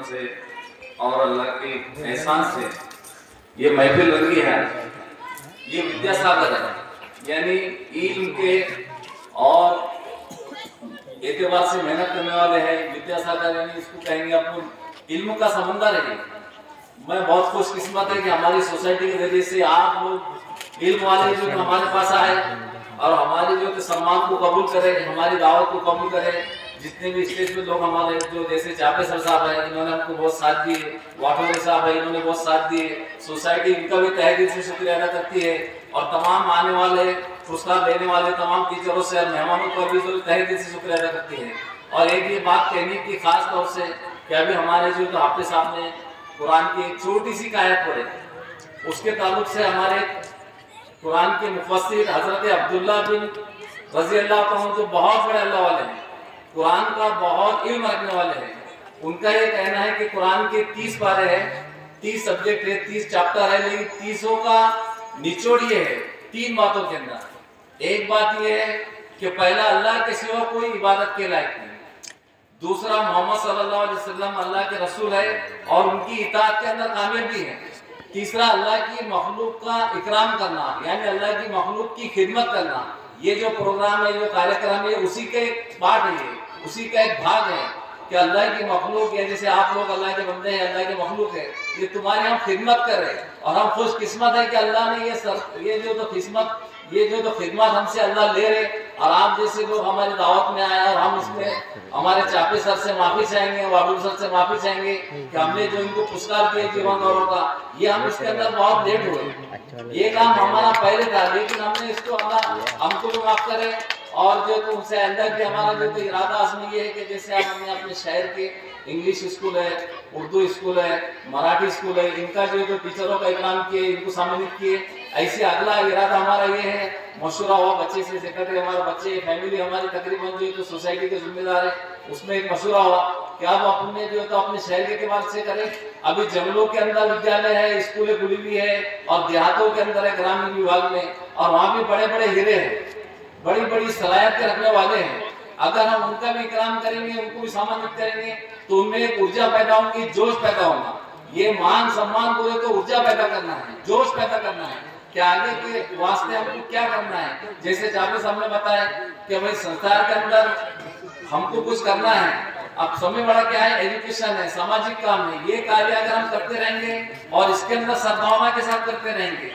करम से और अल्लाह के एहसान से ये महफिल लगी है। ये विद्यासागर है, यानी इल्म के और एतबार से मेहनत करने वाले हैं। विद्यासागर यानी इसको कहेंगे अपन इल्म का समंदर है। मैं बहुत खुशकिस्मत है कि हमारी सोसाइटी के जरिए से आप लोग इल्म वाले जो हमारे पास आए और हमारी जो सम्मान को कबूल करे, हमारी दावत को कबूल करे। जितने भी स्टेज पे लोग हमारे जो जैसे चापे सर साहब है, इन्होंने हमको बहुत साथ दिए, वाटोरे साहब है, इन्होंने बहुत साथ दिए। सोसाइटी इनका भी तहे दिल से शुक्रिया अदा करती है और तमाम आने वाले पुरस्कार लेने वाले तमाम टीचरों से और मेहमानों को भी जो तहे दिल से शुक्रिया अदा करती है। और एक ये बात कहने की खास तौर से कि अभी हमारे जो हाफिज साहब ने कुरान की एक छोटी सी आयत पढ़े, उसके ताल्लुक से हमारे कुरान के मुफस्सिर हजरत अब्दुल्ला बिन रजी अल्लाह तआला जो बहुत बड़े अल्लाह वाले हैं, कुरान का बहुत इल्म रखने वाले हैं, उनका ये कहना है कि कुरान के 30 पारे हैं, 30 सब्जेक्ट है, 30 चैप्टर है, लेकिन 30 का निचोड़ ये है 3 बातों के अंदर। एक बात ये है कि पहला अल्लाह के सिवा कोई इबादत के लायक नहीं, दूसरा मोहम्मद सल्लल्लाहु अलैहि वसल्लम अल्लाह के रसूल है और उनकी इताअत के अंदर कामयाबी है, तीसरा अल्लाह की मखलूक का इकराम करना, यानी अल्लाह की मखलूक की खिदमत करना। ये जो प्रोग्राम है, जो कार्यक्रम है, उसी के एक पार्ट है, उसी का एक भाग है कि अल्लाह की मखलूक है, जैसे आप लोग अल्लाह के बंदे हैं, अल्लाह के मखलूक है, ये तुम्हारी हम खिदमत कर रहे हैं। और हम खुशकिस्मत है कि अल्लाह ने ये जो खिदमत हमसे अल्लाह ले रहे। और आप जैसे लोग हमारी दावत में आए और हम इसमें हमारे चापे सर से माफी चाहेंगे, वाबुल सर से माफी चाहेंगे कि हमने जो इनको पुरस्कार दिए जीवन गौरव का, ये हम इसके अंदर बहुत लेट हुए। ये काम हमारा पहले था, लेकिन हमने इसको अल्लाह हमको भी माफ करे। और जो तो उनसे अंदर भी हमारा जो तो इरादा आजमी ये है कि जैसे आप हमने अपने शहर के इंग्लिश स्कूल है, उर्दू स्कूल है, मराठी स्कूल है, इनका जो टीचरों का इकराम किए, इनको सम्मानित किए, ऐसे अगला इरादा हमारा ये है। मशूरा हुआ बच्चे से, सेक्रेटरी हमारे बच्चे फैमिली हमारी तकरीबन जो तो सोसाइटी के जिम्मेदार है, उसमें एक मशूरा हुआ कि अब अपने जो तो अपने शहर के एतबार से करें। अभी जंगलों के अंदर विद्यालय है, स्कूलें खुली हुई है और देहातों के अंदर है ग्रामीण विभाग में, और वहाँ भी बड़े बड़े हीरे हैं, बड़ी बड़ी सलाहियत के रखने वाले हैं। अगर हम उनका भी इकराम करेंगे, उनको भी सम्मानित करेंगे, तो उनमें एक ऊर्जा पैदा होगी, जोश पैदा होगा। ये मान सम्मान बोले तो ऊर्जा पैदा करना है, जोश पैदा करना है कि आगे के वास्ते हमको क्या करना है। जैसे जावेद साहब ने बताया कि भाई संसार के अंदर हमको कुछ करना है। अब समय बड़ा क्या है, एजुकेशन है, सामाजिक काम है। ये कार्य अगर हम करते रहेंगे और इसके अंदर सद्भावना के साथ करते रहेंगे